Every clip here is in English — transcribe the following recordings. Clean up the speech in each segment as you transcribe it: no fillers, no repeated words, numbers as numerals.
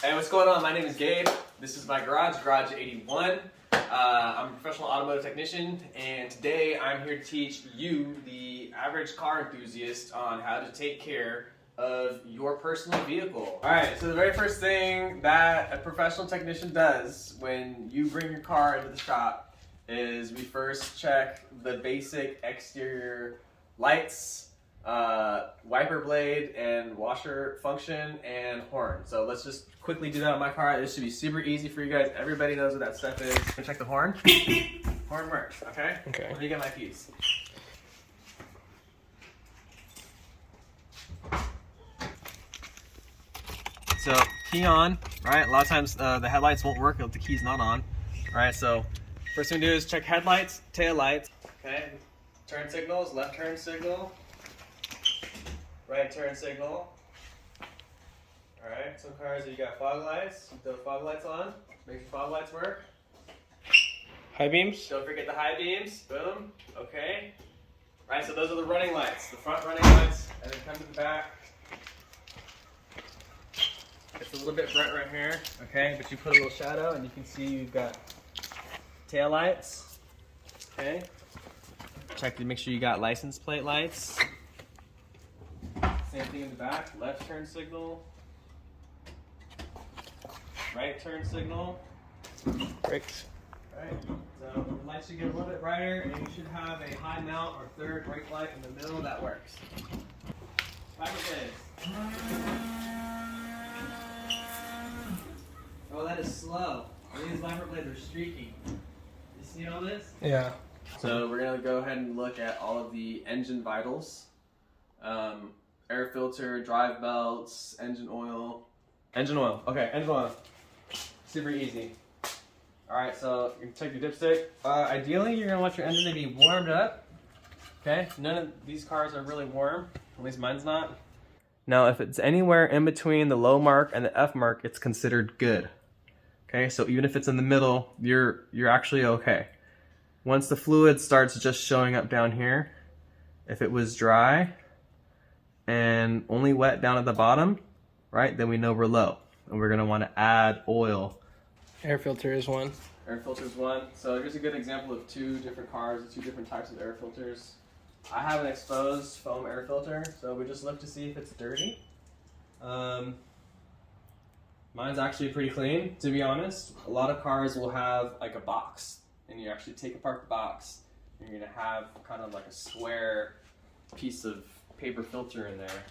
Hey, what's going on? My name is Gabe. This is my garage, Garage 81. I'm a professional automotive technician, and today I'm here to teach you, the average car enthusiast, on how to take care of your personal vehicle. Alright, so the very first thing that a professional technician does when you bring your car into the shop is we first check the basic exterior lights, wiper blade and washer function, and horn. So let's just quickly do that on my car. This should be super easy for you guys. Everybody knows what that stuff is. Can check the horn. Horn works, okay? Okay. Let me get my keys. So key on, right? A lot of times the headlights won't work if the key's not on. Alright, so first thing we do is check headlights, tail lights, okay? Turn signals, left turn signal, right turn signal. Alright, some cars you got fog lights, you throw the fog lights on, make sure fog lights work. High beams? Don't forget the high beams, boom, okay. Right, so those are the running lights, the front running lights, and then come to the back. It's a little bit bright right here, okay, but you put a little shadow and you can see you've got tail lights, okay. Check to make sure you got license plate lights. Same thing in the back, left turn signal, right turn signal. Brakes. Right, so the lights should get a little bit brighter, and you should have a high mount or third brake light in the middle that works. Wiper blades. Oh, that is slow. These wiper blades are streaky. You see all this? Yeah. So we're gonna go ahead and look at all of the engine vitals. Air filter, drive belts, engine oil. Engine oil, okay, engine oil. Super easy. Alright, so you can take your dipstick. Ideally, you're gonna want your engine to be warmed up. Okay, none of these cars are really warm, at least mine's not. Now, if it's anywhere in between the low mark and the F mark, it's considered good. Okay, so even if it's in the middle, you're actually okay. Once the fluid starts just showing up down here, if it was dry and only wet down at the bottom, right, then we know we're low. And we're gonna wanna add oil. Air filter is one. Air filter is one. So here's a good example of two different cars, two different types of air filters. I have an exposed foam air filter, so we just look to see if it's dirty. Mine's actually pretty clean, to be honest. A lot of cars will have like a box, and you actually take apart the box, and you're gonna have kind of like a square piece of paper filter in there.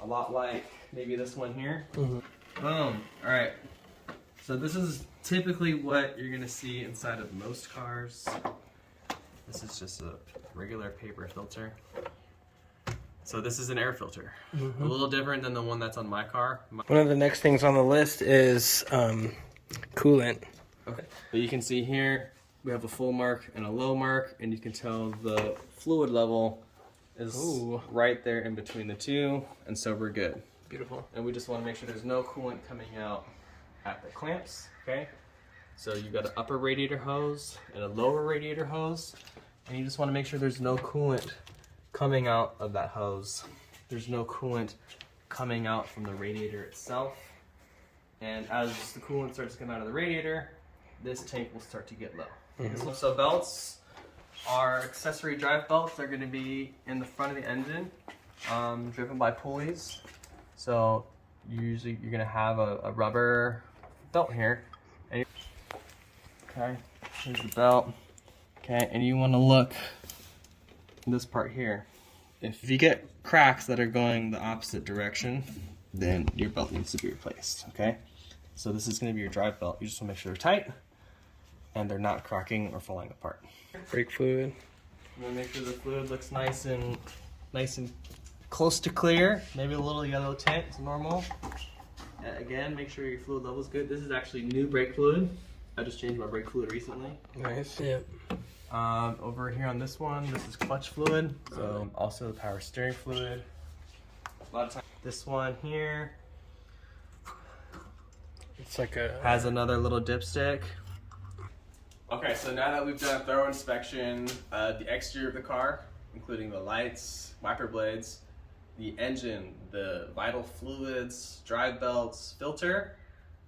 A lot like maybe this one here. Mm-hmm. Boom. All right. So this is typically what you're gonna see inside of most cars. This is just a regular paper filter. So this is an air filter. Mm-hmm. A little different than the one that's on my car. One of the next things on the list is coolant. Okay. But you can see here, we have a full mark and a low mark, and you can tell the fluid level is right there in between the two, and so we're good. Beautiful. And we just want to make sure there's no coolant coming out at the clamps, okay? So you've got an upper radiator hose and a lower radiator hose, and you just want to make sure there's no coolant coming out of that hose. There's no coolant coming out from the radiator itself. And as the coolant starts to come out of the radiator, this tank will start to get low. Mm-hmm. So belts are accessory drive belts. They're going to be in the front of the engine, driven by pulleys. So usually you're going to have a rubber belt here. And okay, here's the belt. Okay, and you want to look this part here. If you get cracks that are going the opposite direction, then your belt needs to be replaced, okay? So this is going to be your drive belt. You just want to make sure they're tight and they're not cracking or falling apart. Brake fluid. You want to make sure the fluid looks nice and close to clear. Maybe a little yellow tint is normal. Again, make sure your fluid level is good. This is actually new brake fluid. I just changed my brake fluid recently. Nice. Yep. Over here on this one, this is clutch fluid. So also the power steering fluid. A lot of times, this one here, It's like a has another little dipstick. Okay, so now that we've done a thorough inspection, the exterior of the car, including the lights, wiper blades, the engine, the vital fluids, drive belts, filter,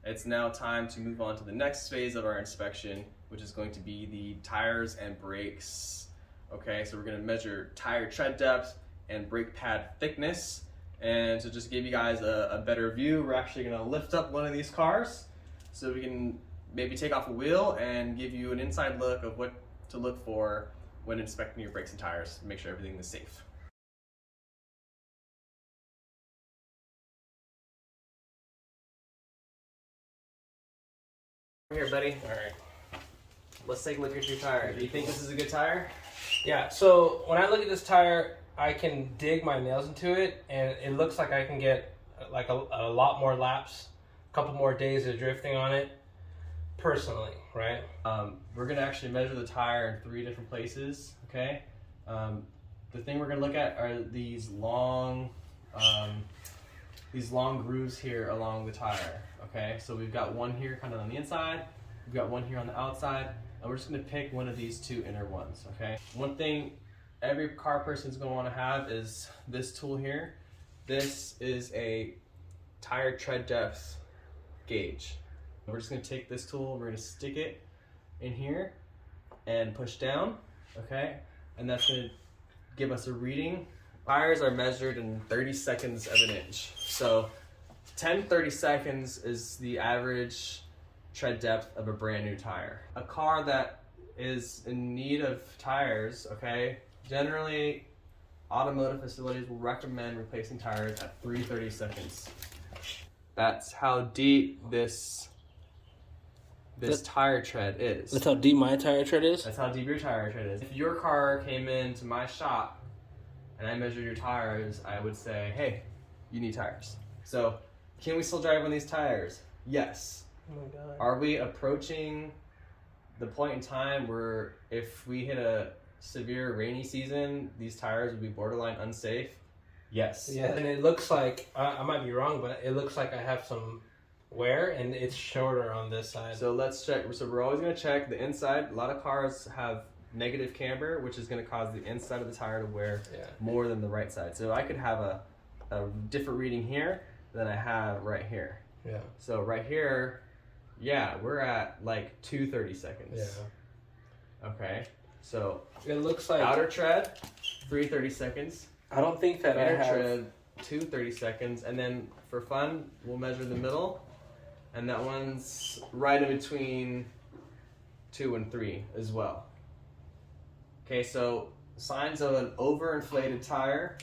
it's now time to move on to the next phase of our inspection, which is going to be the tires and brakes. Okay, so we're going to measure tire tread depth and brake pad thickness. And to just give you guys a better view, we're actually going to lift up one of these cars so we can maybe take off a wheel and give you an inside look of what to look for when inspecting your brakes and tires to make sure everything is safe. Here, buddy. All right. Let's take a look at your tire. Do you think this is a good tire? Yeah, so when I look at this tire, I can dig my nails into it, and it looks like I can get like a lot more laps, a couple more days of drifting on it, personally, right? We're gonna actually measure the tire in 3 different places, okay? The thing we're gonna look at are these long grooves here along the tire, okay? So we've got one here kind of on the inside, we've got one here on the outside, and we're just gonna pick one of these 2 inner ones, okay? One thing every car person's gonna wanna have is this tool here. This is a tire tread depth gauge. We're just gonna take this tool, we're gonna stick it in here and push down, okay? And that's gonna give us a reading. Tires are measured in 30 seconds of an inch. So 30 seconds is the average tread depth of a brand new tire. A car that is in need of tires, okay, generally automotive facilities will recommend replacing tires at 30 seconds. That's how deep this tire tread is. That's how deep my tire tread is? That's how deep your tire tread is. If your car came into my shop and I measured your tires, I would say, hey, you need tires. So, can we still drive on these tires? Yes. Oh my God. Are we approaching the point in time where if we hit a severe rainy season, these tires would be borderline unsafe? Yes. Yeah, and it looks like, I might be wrong, but it looks like I have some wear and it's shorter on this side. So let's check. So we're always going to check the inside. A lot of cars have negative camber, which is going to cause the inside of the tire to wear more than the right side. So I could have a different reading here than I have right here. Yeah. So right here, yeah, we're at like 230 seconds. Yeah. Okay. So it looks like outer tread, 330 seconds. I don't think that Inner I have tread, 230 seconds, and then for fun, we'll measure the middle, and that one's right in between 2 and 3 as well. Okay, so signs of an overinflated tire.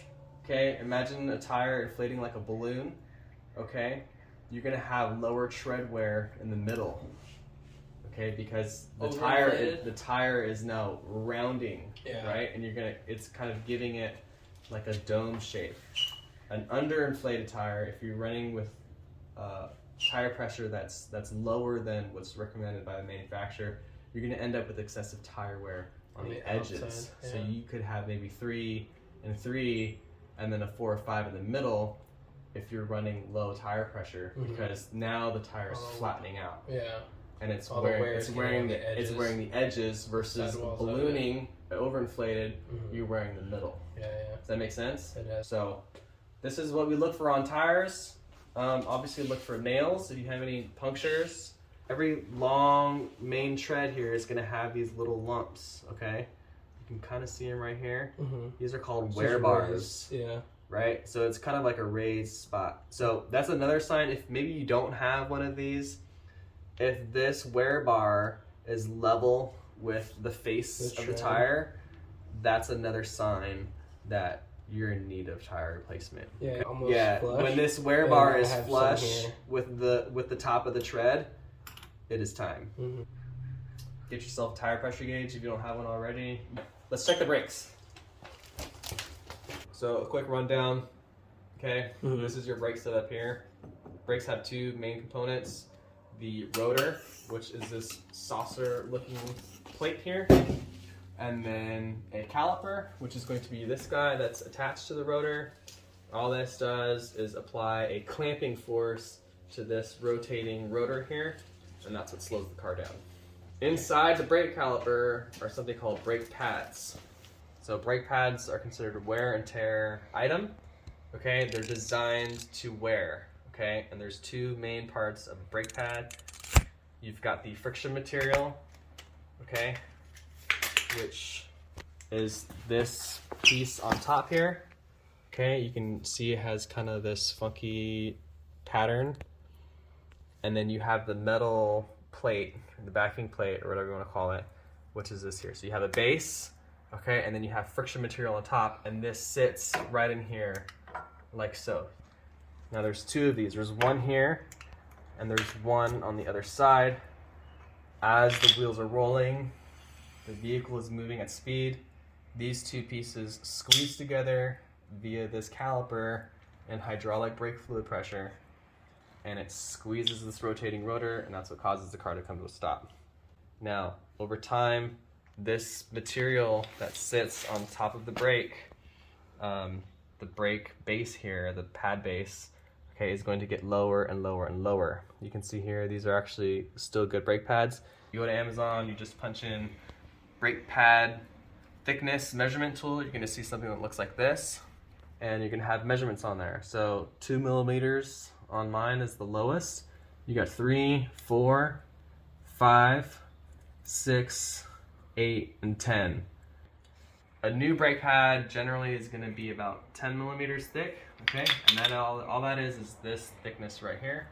Okay, imagine a tire inflating like a balloon. Okay, you're gonna have lower tread wear in the middle. Okay, because the tire is now rounding, right? And it's kind of giving it like a dome shape. An underinflated tire, if you're running with tire pressure that's lower than what's recommended by the manufacturer, you're going to end up with excessive tire wear on the edges. Outside, yeah. So you could have maybe 3 and 3, and then a 4 or 5 in the middle if you're running low tire pressure, because now the tire is flattening out. Yeah. And it's wearing the edges versus ballooning, overinflated, you're wearing the middle. Yeah. Does that make sense? It does. So this is what we look for on tires. Obviously look for nails if you have any punctures. Every long main tread here is going to have these little lumps, okay? You can kind of see them right here. These are called wear bars. Yeah. Right? So it's kind of like a raised spot. So that's another sign. If maybe you don't have one of these, if this wear bar is level with the face of the tire, that's another sign that you're in need of tire replacement. Yeah, almost flush. When this wear bar is flush with the top of the tread, it is time. Get yourself a tire pressure gauge if you don't have one already. Let's check the brakes. So a quick rundown. Okay, this is your brake setup here. Brakes have 2 main components. The rotor, which is this saucer looking plate here, and then a caliper, which is going to be this guy that's attached to the rotor. All this does is apply a clamping force to this rotating rotor here, and that's what slows the car down. Inside the brake caliper are something called brake pads. So brake pads are considered a wear and tear item. Okay, they're designed to wear. okay? And there's two main parts of a brake pad. You've got the friction material, okay, which is this piece on top here. Okay, you can see it has kind of this funky pattern. And then you have the metal plate, the backing plate, or whatever you want to call it, which is this here. So you have a base, okay, and then you have friction material on top, and this sits right in here, like so. Now there's two of these. There's one here, and there's one on the other side. As the wheels are rolling, the vehicle is moving at speed. These two pieces squeeze together via this caliper and hydraulic brake fluid pressure, and it squeezes this rotating rotor, and that's what causes the car to come to a stop. Now, over time, this material that sits on top of the brake base here, the pad base, okay, is going to get lower and lower and lower. You can see here, these are actually still good brake pads. You go to Amazon, you just punch in brake pad thickness measurement tool, you're gonna see something that looks like this, and you're gonna have measurements on there. So 2 millimeters on mine is the lowest. You got 3, 4, 5, 6, 8, and 10. A new brake pad generally is gonna be about 10 millimeters thick, okay? And then all that is this thickness right here.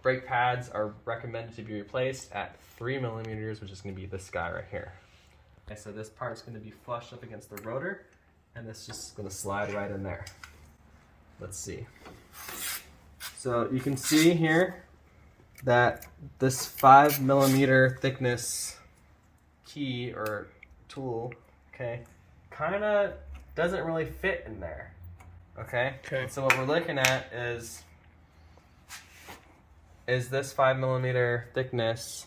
Brake pads are recommended to be replaced at 3 millimeters, which is gonna be this guy right here. Okay, so this part's gonna be flush up against the rotor, and this is just gonna slide right in there. Let's see. So you can see here that this 5 millimeter thickness key or tool, okay, kind of doesn't really fit in there, okay? Okay. So what we're looking at is this 5 millimeter thickness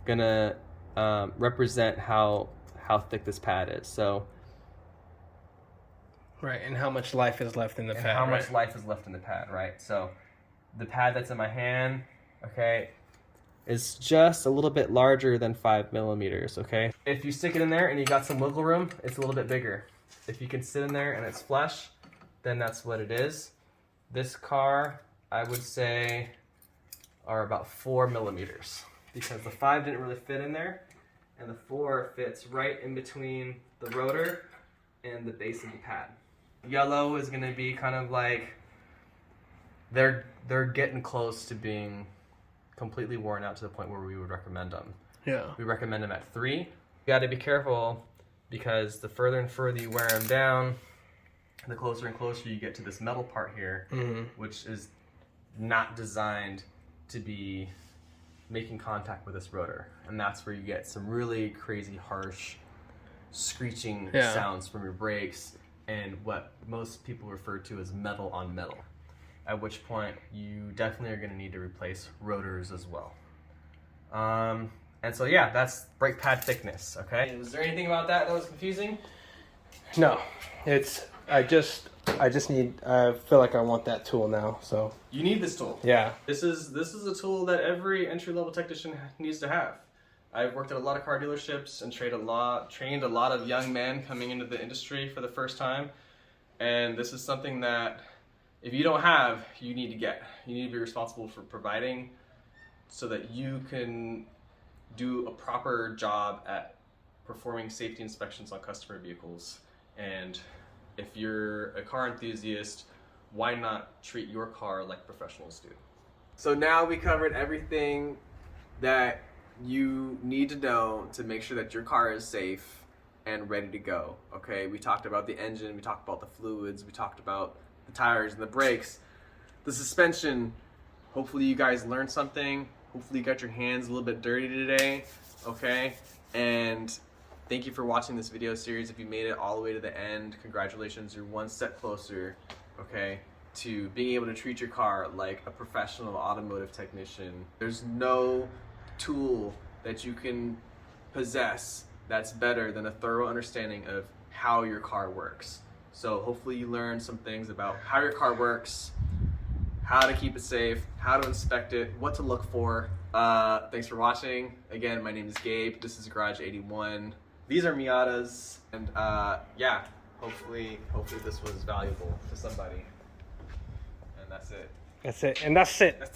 gonna represent how thick this pad is. So Right, and how much life is left in the pad, how much life is left in the pad, right? So the pad that's in my hand, okay, is just a little bit larger than 5 millimeters, okay? If you stick it in there and you got some wiggle room, it's a little bit bigger. If you can sit in there and it's flush, then that's what it is. This car, I would say, are about 4 millimeters because the 5 didn't really fit in there, and the 4 fits right in between the rotor and the base of the pad. Yellow is going to be kind of like they're getting close to being completely worn out to the point where we would recommend them. Yeah. We recommend them at 3. You got to be careful because the further and further you wear them down, the closer and closer you get to this metal part here, which is not designed to be making contact with this rotor. And that's where you get some really crazy, harsh, screeching sounds from your brakes and what most people refer to as metal on metal. At which point you definitely are going to need to replace rotors as well. And so yeah, that's brake pad thickness, okay? Was there anything about that was confusing? No, I feel like I want that tool now, so. You need this tool. Yeah. This is a tool that every entry-level technician needs to have. I've worked at a lot of car dealerships and trained a lot of young men coming into the industry for the first time. And this is something that if you don't have, you need to get. You need to be responsible for providing so that you can do a proper job at performing safety inspections on customer vehicles. And if you're a car enthusiast, why not treat your car like professionals do? So now we covered everything that you need to know to make sure that your car is safe and ready to go, okay? We talked about the engine, we talked about the fluids, we talked about the tires and the brakes, the suspension. Hopefully you guys learned something. Hopefully you got your hands a little bit dirty today, okay? And thank you for watching this video series. If you made it all the way to the end, congratulations, you're one step closer, okay, to being able to treat your car like a professional automotive technician. There's no tool that you can possess that's better than a thorough understanding of how your car works. So hopefully you learned some things about how your car works, how to keep it safe, how to inspect it, what to look for. Thanks for watching. Again, my name is Gabe. This is Garage 81. These are Miatas, and yeah, hopefully this was valuable to somebody. that's it. That's it. And that's it.